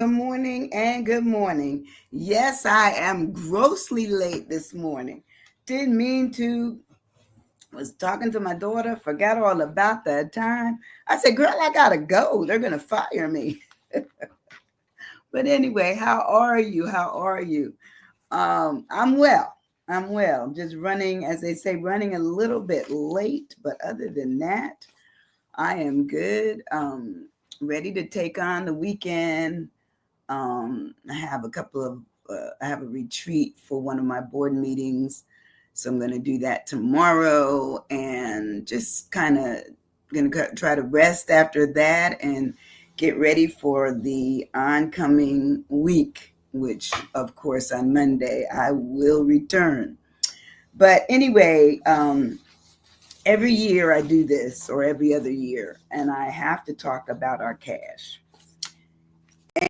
Good morning and good morning. Yes, I am grossly late this morning. Didn't mean to. Was talking to my daughter, forgot all about that time. I said, "Girl, I gotta go. They're gonna fire me." But anyway, how are you? How are you? I'm well. I'm well. Just running, as they say, running a little bit late, but other than that, I am good. Ready to take on the weekend. I have a couple of I have a retreat for one of my board meetings, so I'm going to do that tomorrow, and just kind of going to try to rest after that and get ready for the oncoming week, which of course on Monday I will return. But anyway, every year I do this, or every other year, and I have to talk about our cash.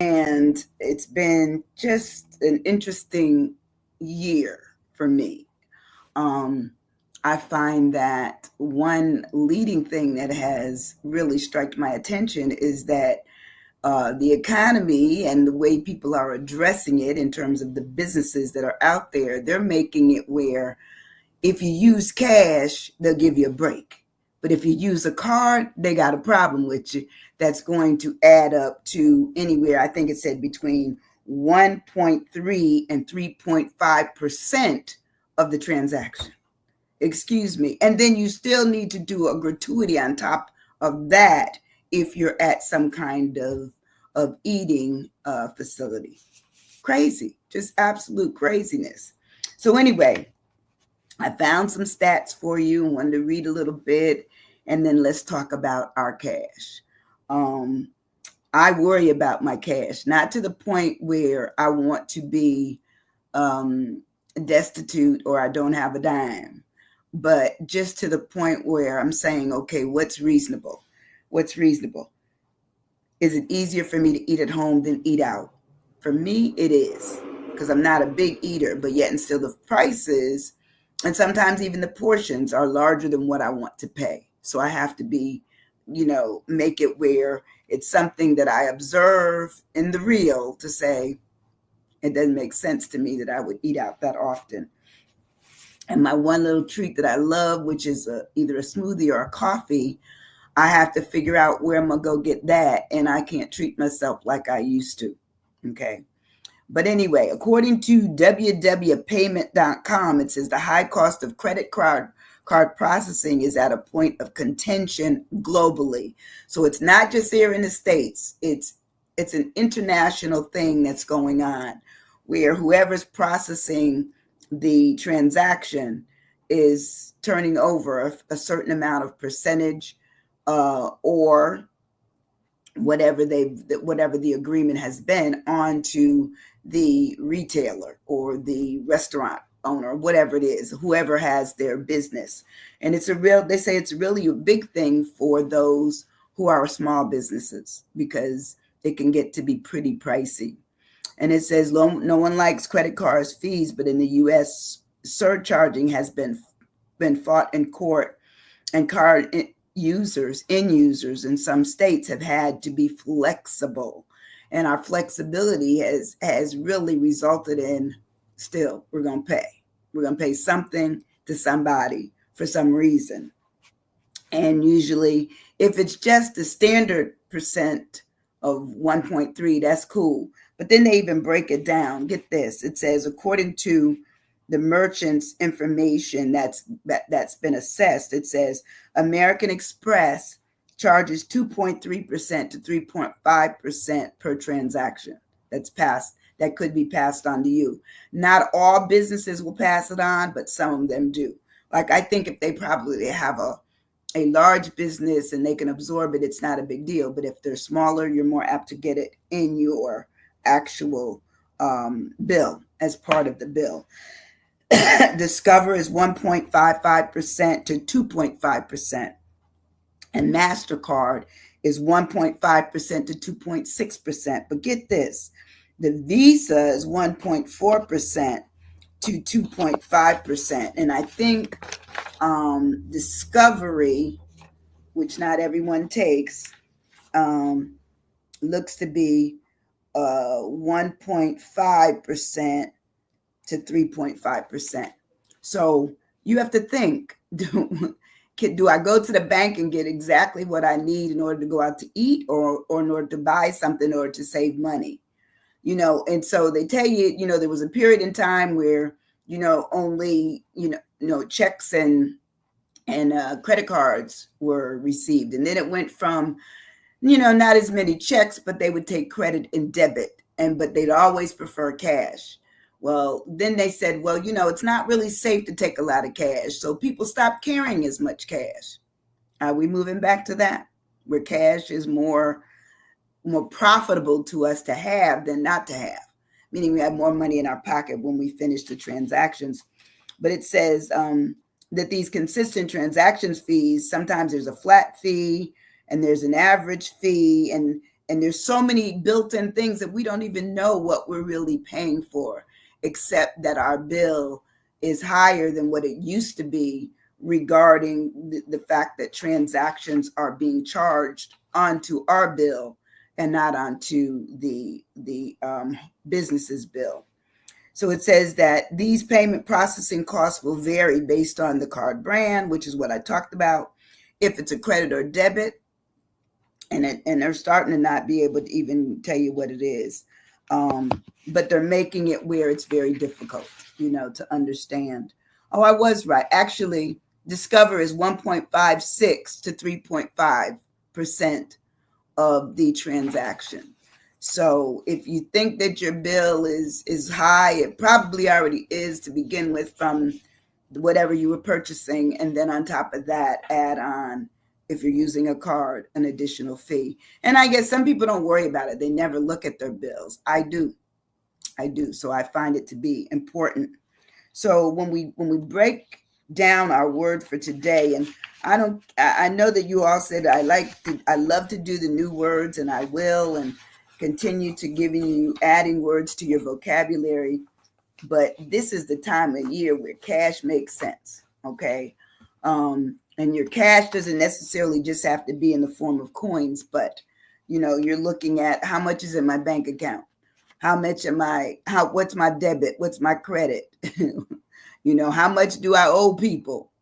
And it's been just an interesting year for me. Um, I find that one leading thing that has really struck my attention is that the economy and the way people are addressing it in terms of the businesses that are out there, they're making it where if you use cash, they'll give you a break. But if you use a card, they got a problem with you that's going to add up to anywhere, I think it said between 1.3 and 3.5% of the transaction. Excuse me. And then you still need to do a gratuity on top of that if you're at some kind of eating facility. Crazy, just absolute craziness. So, anyway, I found some stats for you and wanted to read a little bit, and then let's talk about our cash. Um, I worry about my cash, not to the point where I want to be um, destitute or I don't have a dime, but just to the point where I'm saying, okay, what's reasonable? What's reasonable? Is it easier for me to eat at home than eat out? For me, it is, because I'm not a big eater, but yet and still the prices and sometimes even the portions are larger than what I want to pay. So I have to be, make it where it's something that I observe in the real to say it doesn't make sense to me that I would eat out that often. And my one little treat that I love, which is either a smoothie or a coffee, I have to figure out where I'm gonna go get that, and I can't treat myself like I used to. Okay. But anyway, according to www.payment.com, it says the high cost of credit card processing is at a point of contention globally. So it's not just here in the States. It's an international thing that's going on where whoever's processing the transaction is turning over a certain amount of percentage or whatever the agreement has been onto the retailer or the restaurant owner, whatever it is, whoever has their business. And they say it's really a big thing for those who are small businesses because it can get to be pretty pricey. And it says no one likes credit cards fees, but in the US, surcharging has been fought in court, and card end users in some states have had to be flexible. And our flexibility has really resulted in still we're going to pay. We're going to pay something to somebody for some reason. And usually if it's just the standard percent of 1.3, that's cool. But then they even break it down. Get this. It says according to the merchant's information that's been assessed, it says American Express charges 2.3% to 3.5% per transaction that could be passed on to you. Not all businesses will pass it on, but some of them do. Like I think if they probably have a large business and they can absorb it, it's not a big deal. But if they're smaller, you're more apt to get it in your actual bill as part of the bill. Discover is 1.55% to 2.5%, and MasterCard is 1.5% to 2.6%. But get this, the Visa is 1.4% to 2.5%. And I think Discovery, which not everyone takes, looks to be 1.5% to 3.5%. So you have to think, do I go to the bank and get exactly what I need in order to go out to eat, or in order to buy something, or to save money? And so they tell you, there was a period in time where, only, checks and credit cards were received. And then it went from, not as many checks, but they would take credit and debit, but they'd always prefer cash. Well, then they said, well, it's not really safe to take a lot of cash. So people stopped carrying as much cash. Are we moving back to that, where cash is more profitable to us to have than not to have? Meaning we have more money in our pocket when we finish the transactions. But it says that these consistent transactions fees, sometimes there's a flat fee and there's an average fee, and there's so many built-in things that we don't even know what we're really paying for, except that our bill is higher than what it used to be, regarding the fact that transactions are being charged onto our bill and not onto the business's bill. So it says that these payment processing costs will vary based on the card brand, which is what I talked about, if it's a credit or debit, and they're starting to not be able to even tell you what it is. But they're making it where it's very difficult, to understand. Oh, I was right. Actually, Discover is 1.56 to 3.5% of the transaction. So if you think that your bill is high, it probably already is to begin with, from whatever you were purchasing. And then on top of that, add on, if you're using a card, an additional fee. And I guess some people don't worry about it. They never look at their bills. I do. So I find it to be important. So when we break down our word for today, and I know that you all said I love to do the new words, and I will, and continue to adding words to your vocabulary. But this is the time of year where cash makes sense. Okay. And your cash doesn't necessarily just have to be in the form of coins, but you're looking at, how much is in my bank account? What's my debit? What's my credit? How much do I owe people?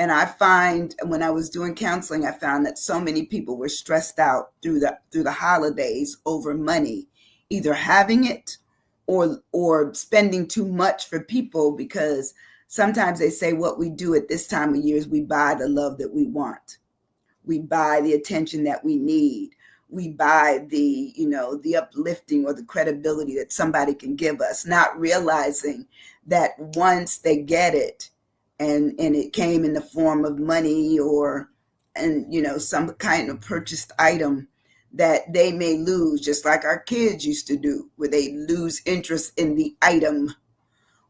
And I find, when I was doing counseling, I found that so many people were stressed out through the holidays over money, either having it or spending too much for people, because sometimes they say what we do at this time of year is we buy the love that we want. We buy the attention that we need. We buy the uplifting or the credibility that somebody can give us, not realizing that once they get it, and it came in the form of money and some kind of purchased item, that they may lose, just like our kids used to do, where they lose interest in the item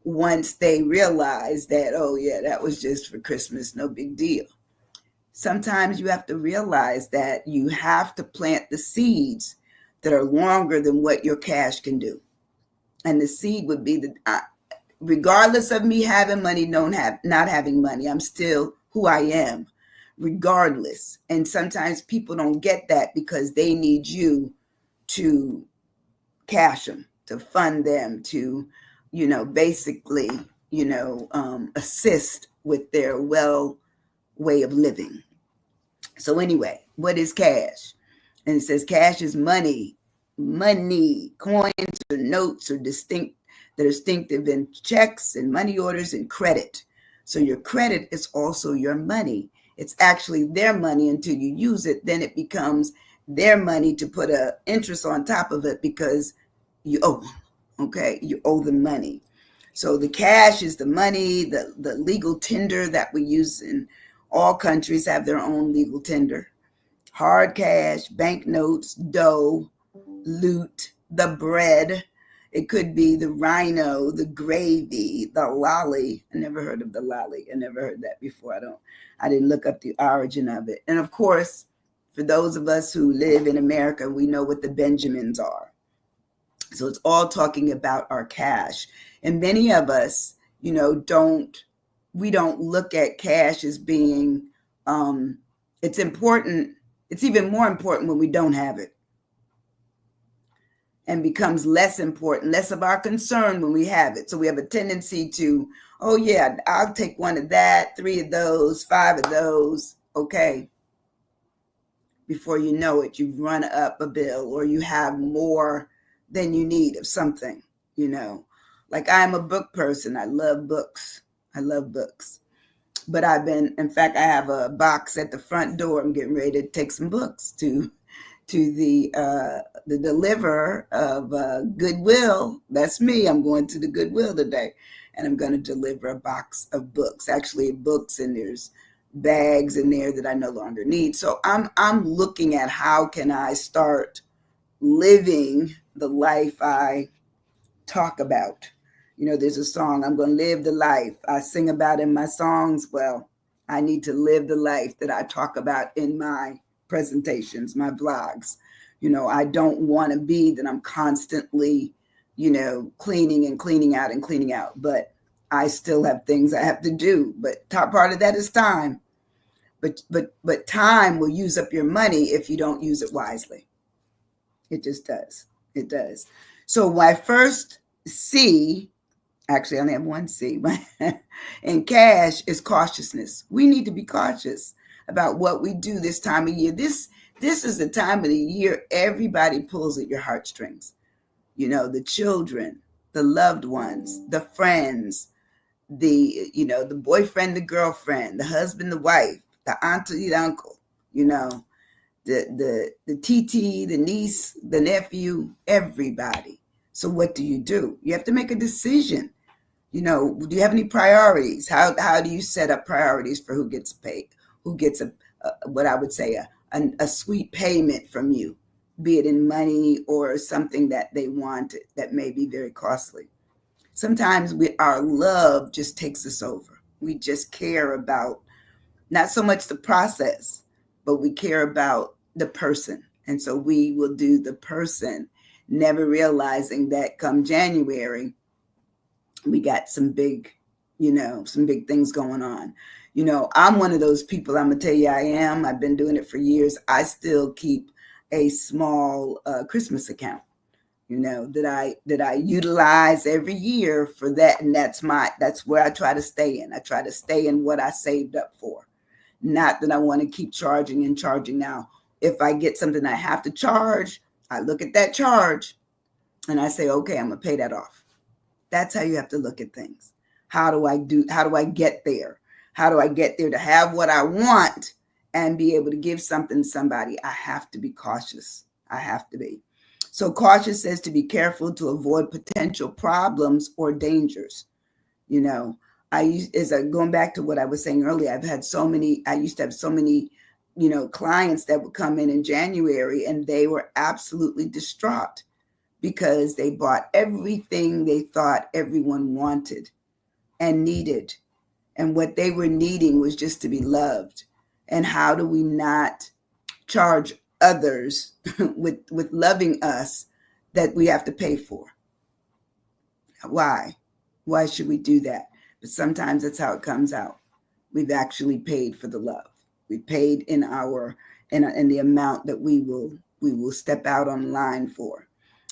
once they realize that, oh yeah, that was just for Christmas, no big deal. Sometimes you have to realize that you have to plant the seeds that are longer than what your cash can do. And the seed would be regardless of me having money, not having money, I'm still who I am, regardless. And sometimes people don't get that because they need you to cash them, to fund them, to, basically, assist with their way of living. So anyway, what is cash? And it says cash is money, coins or notes, or distinctive in checks and money orders and credit. So your credit is also your money. It's actually their money until you use it. Then it becomes their money to put an interest on top of it because you owe them. Okay, you owe them money. So the cash is the money, the legal tender that we use in all countries have their own legal tender. Hard cash, banknotes, dough, loot, the bread. It could be the rhino, the gravy, the lolly. I never heard of the lolly. I never heard that before. I didn't look up the origin of it. And of course, for those of us who live in America, we know what the Benjamins are. So it's all talking about our cash. And many of us, we don't look at cash as being, it's important. It's even more important when we don't have it. and becomes less important, less of our concern when we have it. So we have a tendency to, oh yeah, I'll take one of that, 3 of those, 5 of those. Okay. Before you know it, you've run up a bill or you have more than you need of something, you know. Like I'm a book person. I love books. I love books. But in fact, I have a box at the front door. I'm getting ready to take some books to the deliverer of Goodwill. That's me. I'm going to the Goodwill today, and I'm going to deliver a box of books. Actually, books, and there's bags in there that I no longer need. So I'm looking at how can I start living the life I talk about. You know, there's a song, I'm going to live the life I sing about in my songs. Well, I need to live the life that I talk about in my presentations, my blogs. You know, I don't want to be that I'm constantly, you know, cleaning and cleaning out and cleaning out, but I still have things I have to do. But top part of that is time. But time will use up your money if you don't use it wisely. It just does. It does. So my first C, actually I only have one C, in cash is cautiousness. We need to be cautious about what we do this time of year. This is the time of the year everybody pulls at your heartstrings. You know, the children, the loved ones, the friends, the boyfriend, the girlfriend, the husband, the wife, the auntie, the uncle, you know, the TT, the niece, the nephew, everybody. So what do? You have to make a decision. You know, do you have any priorities? How do you set up priorities for who gets paid, who gets what I would say a sweet payment from you, be it in money or something that they wanted that may be very costly. Sometimes our love just takes us over. We just care about not so much the process, but we care about the person. And so we will do the person, never realizing that come January, we got some big things going on. You know, I'm one of those people, I'm going to tell you I am. I've been doing it for years. I still keep a small Christmas account, you know, that I utilize every year for that. And that's where I try to stay in. I try to stay in what I saved up for. Not that I want to keep charging and charging. Now, if I get something I have to charge, I look at that charge and I say, okay, I'm going to pay that off. That's how you have to look at things. How do I get there? How do I get there to have what I want and be able to give something to somebody? I have to be cautious. I have to be. So cautious says to be careful to avoid potential problems or dangers. You know, going back to what I was saying earlier, I used to have so many, you know, clients that would come in January and they were absolutely distraught because they bought everything they thought everyone wanted and needed. And what they were needing was just to be loved. And how do we not charge others with loving us that we have to pay for? Why? Why should we do that? But sometimes that's how it comes out. We've actually paid for the love. We paid in the amount that we will step out on the line for.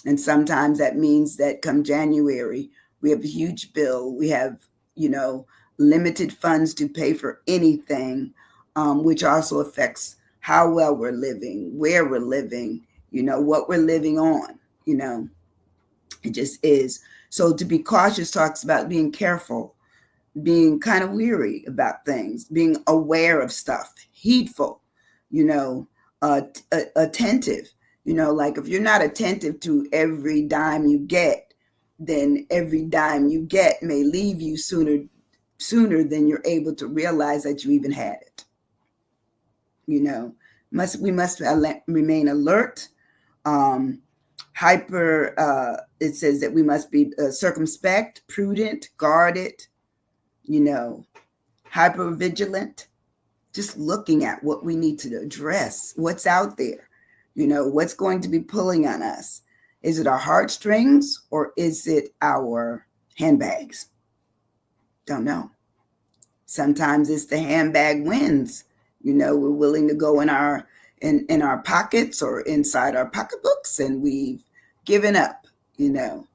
And sometimes that means that come January, we have a huge bill. We have, you know, limited funds to pay for anything, which also affects how well we're living, where we're living, you know, what we're living on, you know. It just is. So to be cautious talks about being careful, being kind of weary about things, being aware of stuff, heedful, you know, attentive. You know, like if you're not attentive to every dime you get, then every dime you get may leave you sooner than you're able to realize that you even had it. You know, we must remain alert. It says that we must be circumspect, prudent, guarded, you know, hyper vigilant, just looking at what we need to address, what's out there, you know, what's going to be pulling on us. Is it our heartstrings or is it our handbags? Don't know. Sometimes it's the handbag wins. You know, we're willing to go in our pockets or inside our pocketbooks, and we've giving up, you know,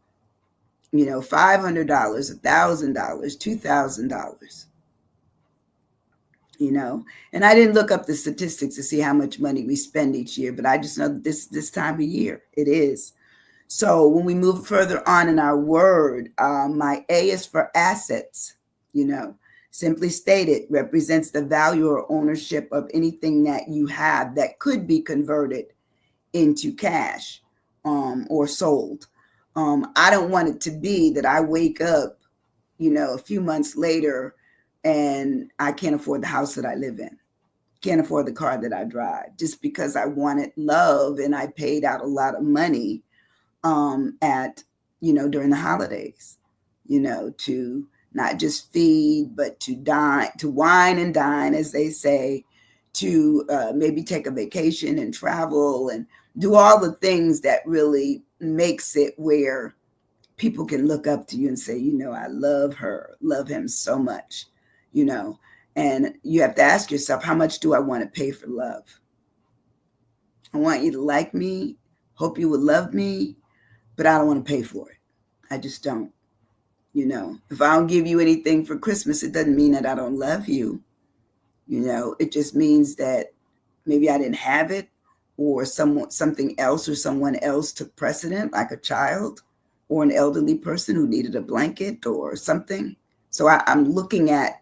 $500, $1,000, $2,000, and I didn't look up the statistics to see how much money we spend each year, but I just know that this time of year it is. So when we move further on in our word, my A is for assets. Simply stated, represents the value or ownership of anything that you have that could be converted into cash, or sold. I don't want it to be that I wake up, a few months later and I can't afford the house that I live in, can't afford the car that I drive, just because I wanted love and I paid out a lot of money at, during the holidays, to not just feed, but to dine, to wine and dine, as they say, to maybe take a vacation and travel and do all the things that really makes it where people can look up to you and say, I love her, love him so much, and you have to ask yourself, how much do I want to pay for love? I want you to like me, hope you would love me, but I don't want to pay for it. I just don't. If I don't give you anything for Christmas, it doesn't mean that I don't love you. It just means that maybe I didn't have it, or something else or someone else took precedent, like a child or an elderly person who needed a blanket or something. So I'm looking at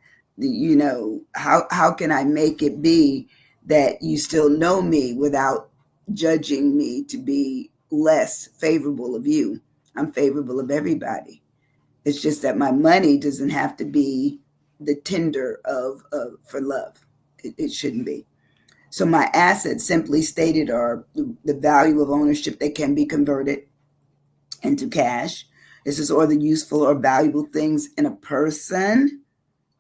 how can I make it be that you still know me without judging me to be less favorable of you. I'm favorable of everybody. It's just that my money doesn't have to be the tender of for love. It shouldn't be. So my assets, simply stated, are the value of ownership that can be converted into cash. This is or the useful or valuable things in a person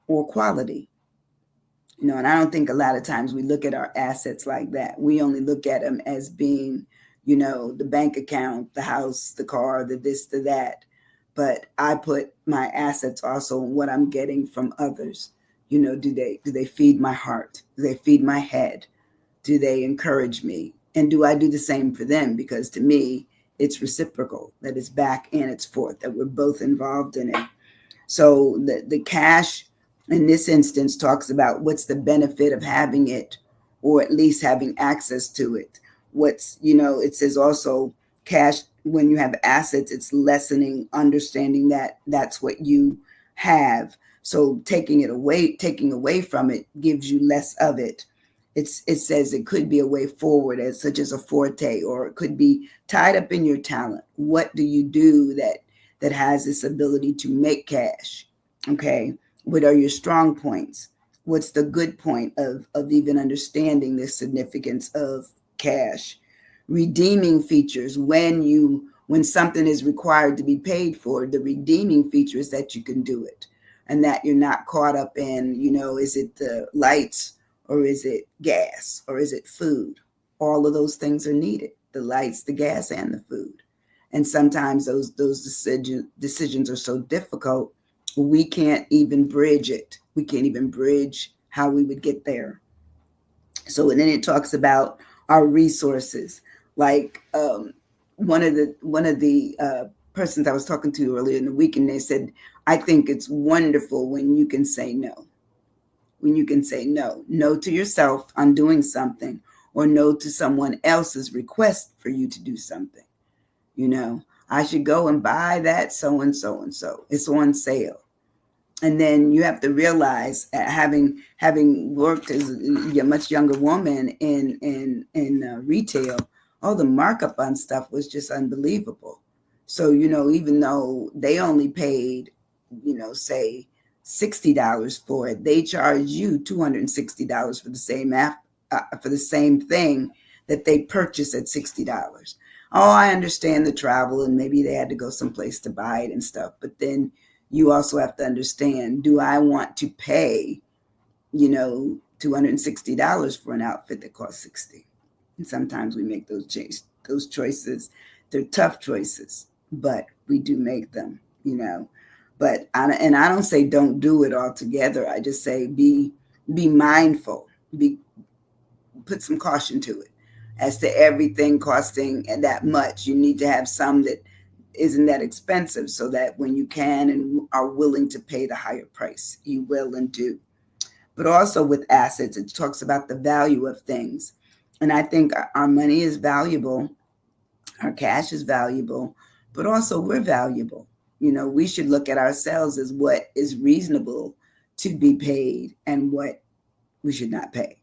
or quality. And I don't think a lot of times we look at our assets like that. We only look at them as being, the bank account, the house, the car, the this, the that. But I put my assets also in what I'm getting from others. Do they feed my heart? Do they feed my head? Do they encourage me? And do I do the same for them? Because to me, it's reciprocal, that it's back and it's forth, that we're both involved in it. So the cash in this instance talks about what's the benefit of having it, or at least having access to it. It says also cash, when you have assets, it's lessening, understanding that that's what you have. So taking away from it gives you less of it. It says it could be a way forward, as such as a forte, or it could be tied up in your talent. What do you do that has this ability to make cash? Okay. What are your strong points? What's the good point of even understanding the significance of cash? Redeeming features, when something is required to be paid for, the redeeming feature is that you can do it, and that you're not caught up in, is it the lights, or is it gas, or is it food? All of those things are needed: the lights, the gas, and the food. And sometimes those decisions are so difficult, we can't even bridge it. We can't even bridge how we would get there. So, and then it talks about our resources. Like one of the persons I was talking to earlier in the week, and they said, I think it's wonderful when you can say no. When you can say no to yourself on doing something, or no to someone else's request for you to do something. I should go and buy that so and so and so. It's on sale. And then you have to realize, having worked as a much younger woman in retail, all the markup on stuff was just unbelievable. So even though they only paid, say $60 for it, they charge you $260 for the same thing that they purchased at $60. Oh, I understand the travel, and maybe they had to go someplace to buy it and stuff, but then you also have to understand, do I want to pay, $260 for an outfit that costs $60? And sometimes we make those choices. They're tough choices, but we do make them, But I don't say don't do it altogether. I just say be mindful, put some caution to it, as to everything costing that much. You need to have some that isn't that expensive, so that when you can and are willing to pay the higher price, you will and do. But also with assets, it talks about the value of things. And I think our money is valuable, our cash is valuable, but also we're valuable. We should look at ourselves as what is reasonable to be paid and what we should not pay.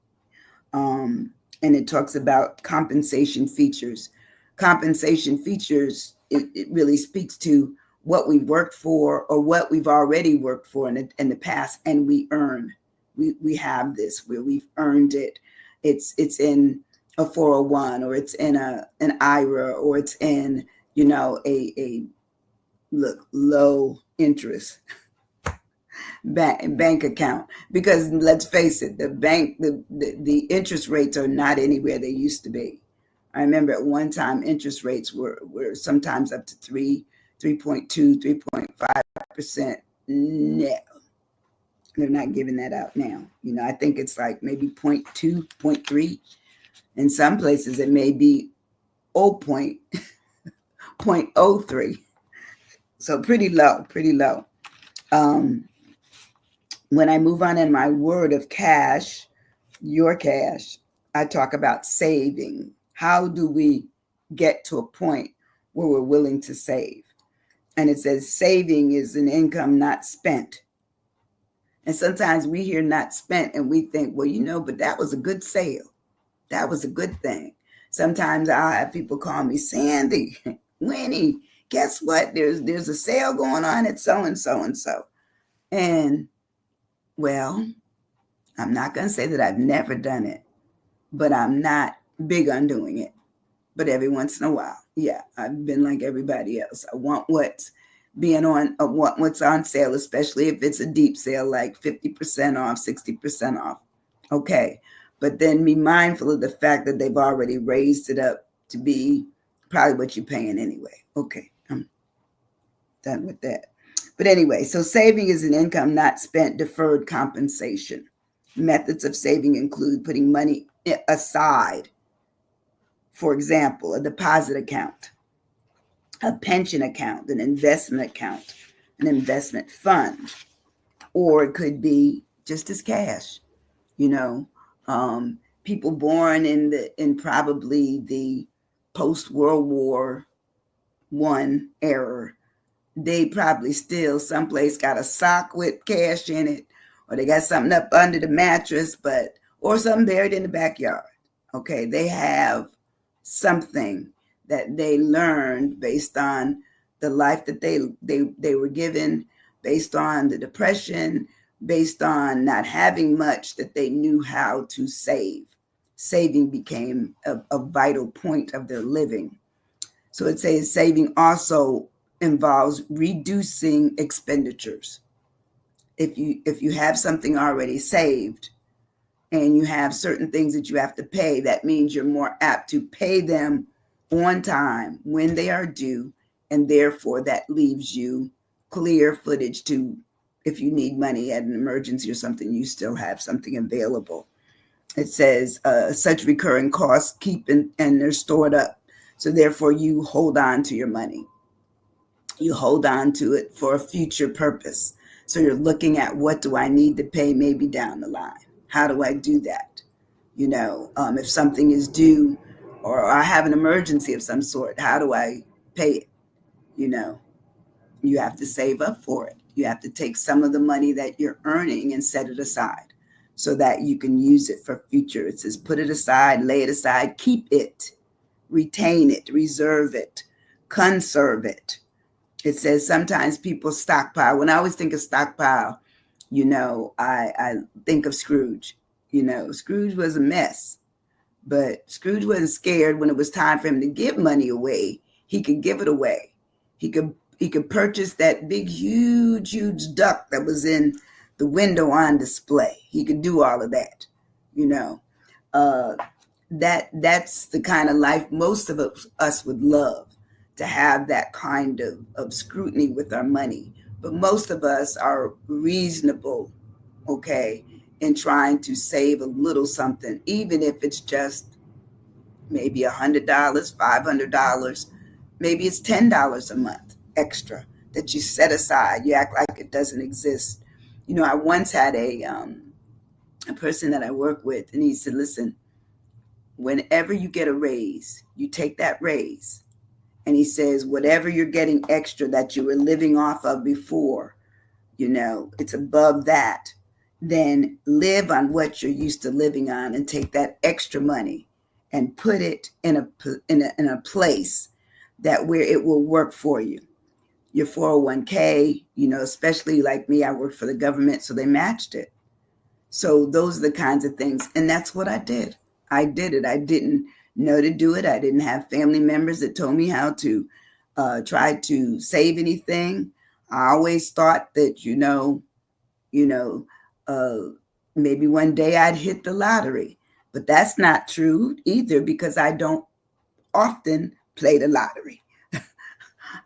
And it talks about compensation features. Compensation features, it really speaks to what we've worked for or what we've already worked for in the past, and we earn. We have this where we've earned it. It's in a 401, or it's in an IRA, or it's in a low interest bank account, because let's face it, the interest rates are not anywhere they used to be. I remember at one time interest rates were sometimes up to 3.2, 3.5%. No, they're not giving that out now. I think it's like maybe 0.2, 0.3. In some places it may be 0.03. So pretty low. When I move on in my word of cash, your cash, I talk about saving. How do we get to a point where we're willing to save? And it says saving is an income not spent. And sometimes we hear not spent and we think, well, but that was a good sale. That was a good thing. Sometimes I'll have people call me, Sandy, Winnie, guess what? There's a sale going on at so and so and so. And well, I'm not going to say that I've never done it, but I'm not big on doing it. But every once in a while, yeah, I've been like everybody else. I want what's on sale, especially if it's a deep sale, like 50% off, 60% off. Okay. But then be mindful of the fact that they've already raised it up to be probably what you're paying anyway. Okay. I'm done with that. But anyway, so saving is an income not spent, deferred compensation. Methods of saving include putting money aside. For example, a deposit account, a pension account, an investment account, an investment fund, or it could be just as cash. People born in probably the post-World War I era, they probably still someplace got a sock with cash in it, or they got something up under the mattress, or something buried in the backyard. Okay, they have something that they learned based on the life that they were given, based on the depression, based on not having much, that they knew how to save. Saving became a vital point of their living. So it says saving also involves reducing expenditures. If you have something already saved and you have certain things that you have to pay, that means you're more apt to pay them on time when they are due, and therefore that leaves you clear footage to, if you need money at an emergency or something, you still have something available. It says such recurring costs keep and they're stored up. So therefore you hold on to your money. You hold on to it for a future purpose. So you're looking at, what do I need to pay maybe down the line? How do I do that? If something is due or I have an emergency of some sort, how do I pay it? You have to save up for it. You have to take some of the money that you're earning and set it aside so that you can use it for future. It says put it aside, lay it aside, keep it, retain it, reserve it, conserve it. It says sometimes people stockpile. When I always think of stockpile, I think of Scrooge. Scrooge was a mess, but Scrooge wasn't scared. When it was time for him to give money away, he could give it away. He could purchase that big, huge duck that was in the window on display. He could do all of that. That's the kind of life most of us would love, to have that kind of scrutiny with our money. But most of us are reasonable, okay, in trying to save a little something, even if it's just maybe $100, $500, maybe it's $10 a month extra that you set aside. You act like it doesn't exist. I once had a person that I work with, and he said, "Listen, whenever you get a raise, you take that raise." And he says, whatever you're getting extra that you were living off of before, it's above that, then live on what you're used to living on and take that extra money and put it in a place that where it will work for you. Your 401k, especially like me, I worked for the government, so they matched it. So those are the kinds of things. And that's what I did. I did it. I didn't know to do it. I didn't have family members that told me how to try to save anything. I always thought that, uh, maybe one day I'd hit the lottery. But that's not true either, because I don't often play the lottery.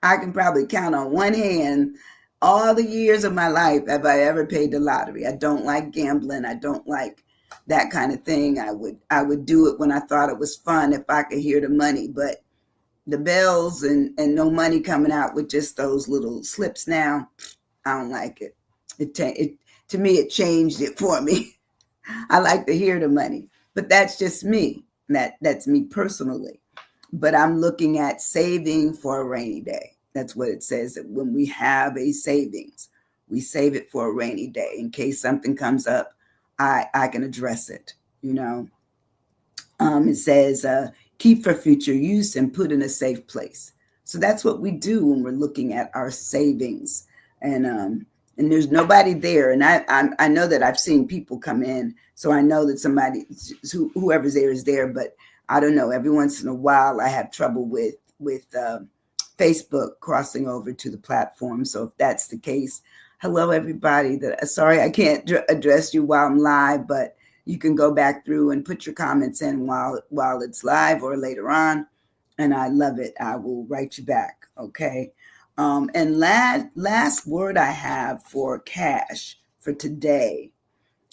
I can probably count on one hand all the years of my life have I ever paid the lottery. I don't like gambling. I don't like that kind of thing. I would do it when I thought it was fun if I could hear the money, but the bells and no money coming out with just those little slips now, I don't like it. It to me, it changed it for me. I like to hear the money, but that's just me. That's me personally. But I'm looking at saving for a rainy day. That's what it says, that when we have a savings, we save it for a rainy day in case something comes up. I can address it. It says keep for future use and put in a safe place. So that's what we do when we're looking at our savings, and there's nobody there. And I know that I've seen people come in, so I know that somebody, whoever's there is there, but I don't know. Every once in a while, I have trouble with Facebook crossing over to the platform. So if that's the case, hello everybody. Sorry I can't address you while I'm live, but you can go back through and put your comments in while it's live or later on, and I love it. I will write you back. Okay. And last word I have for cash for today.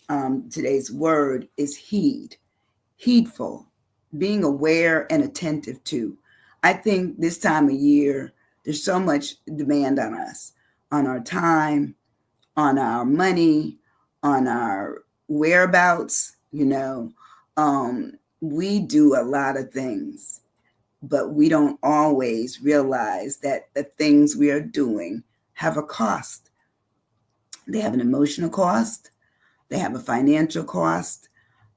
Today's word is heed. Heedful, being aware and attentive to. I think this time of year, there's so much demand on us, on our time, on our money, on our whereabouts. We do a lot of things, but we don't always realize that the things we are doing have a cost. They have an emotional cost, they have a financial cost,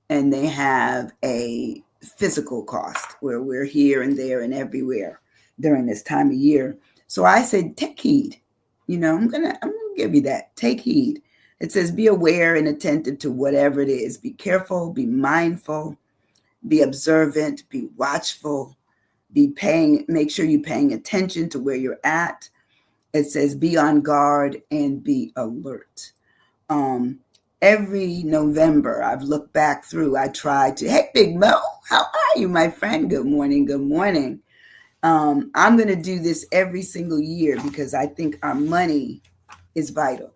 and they have a physical cost, where we're here and there and everywhere during this time of year. So I said, take heed. I'm gonna give you that. Take heed. It says, be aware and attentive to whatever it is. Be careful, be mindful, be observant, be watchful, make sure you're paying attention to where you're at. It says, be on guard and be alert. Every November, I've looked back through, I try to, hey, Big Mo, how are you, my friend? Good morning. Good morning. I'm going to do this every single year because I think our money is vital.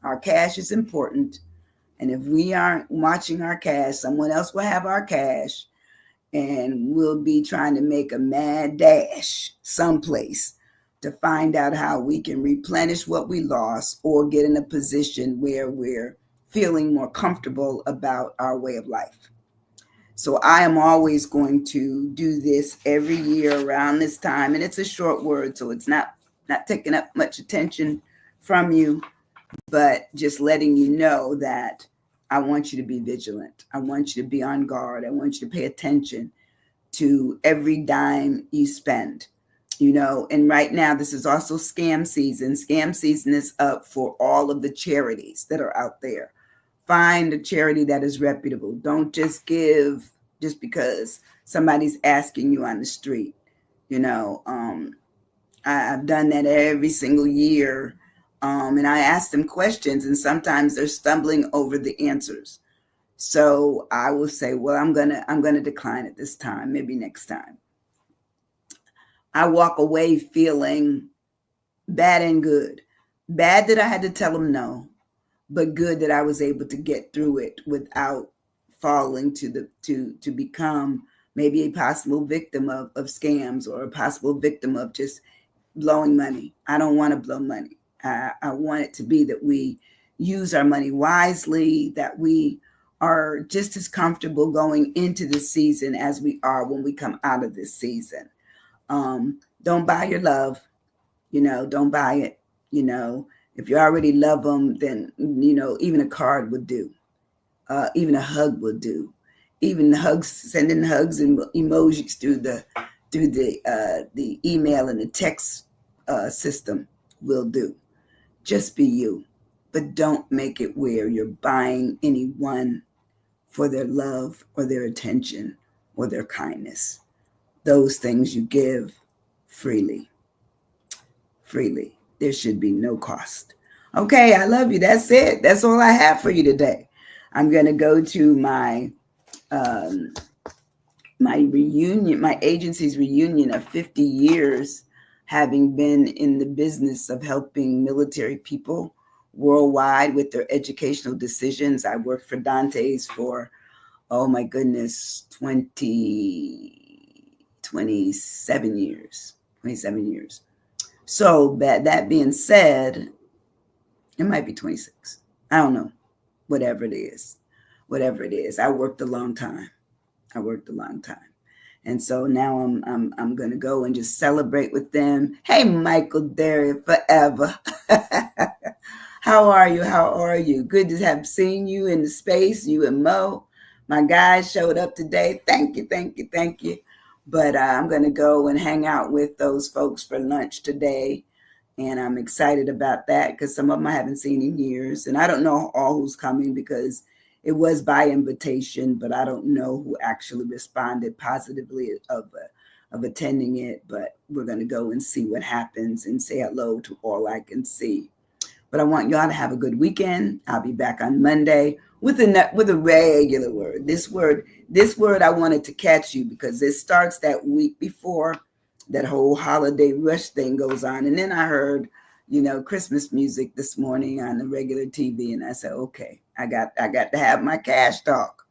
Our cash is important. And if we aren't watching our cash, someone else will have our cash, and we'll be trying to make a mad dash someplace to find out how we can replenish what we lost or get in a position where we're feeling more comfortable about our way of life. So I am always going to do this every year around this time. And it's a short word, so it's not taking up much attention from you, but just letting you know that I want you to be vigilant. I want you to be on guard. I want you to pay attention to every dime you spend. And right now, this is also scam season. Scam season is up for all of the charities that are out there. Find a charity that is reputable. Don't just give just because somebody's asking you on the street. I've done that every single year. And I ask them questions, and sometimes they're stumbling over the answers. So I will say, well, I'm gonna decline it this time, maybe next time. I walk away feeling bad and good. Bad that I had to tell them no, but good that I was able to get through it without falling to become maybe a possible victim of scams, or a possible victim of just blowing money. I don't want to blow money. I want it to be that we use our money wisely, that we are just as comfortable going into the season as we are when we come out of this season. Don't buy your love, don't buy it. If you already love them, then, even a card would do. Even a hug will do. Even hugs, sending hugs and emojis through the email and the text system will do. Just be you, but don't make it where you're buying anyone for their love or their attention or their kindness. Those things you give freely. Freely. There should be no cost. Okay, I love you. That's it. That's all I have for you today. I'm going to go to my reunion, my agency's reunion of 50 years, having been in the business of helping military people worldwide with their educational decisions. I worked for Dante's for, oh my goodness, 27 years. So that being said, it might be 26. I don't know. Whatever it is. I worked a long time. And so now I'm going to go and just celebrate with them. Hey, Michael Darian, forever. How are you? Good to have seen you in the space, you and Mo. My guys showed up today. Thank you. But I'm going to go and hang out with those folks for lunch today. And I'm excited about that because some of them I haven't seen in years. And I don't know all who's coming because it was by invitation, but I don't know who actually responded positively of attending it. But we're going to go and see what happens and say hello to all I can see. But I want y'all to have a good weekend. I'll be back on Monday with a regular word. This word I wanted to catch you because it starts that week before that whole holiday rush thing goes on. And then I heard, Christmas music this morning on the regular TV. And I said, okay, I got to have my cash talk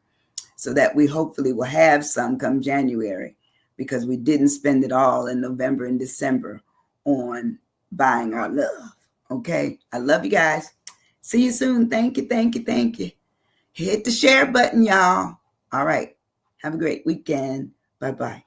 so that we hopefully will have some come January, because we didn't spend it all in November and December on buying our love. Okay. I love you guys. See you soon. Thank you. Hit the share button, y'all. All right. Have a great weekend. Bye-bye.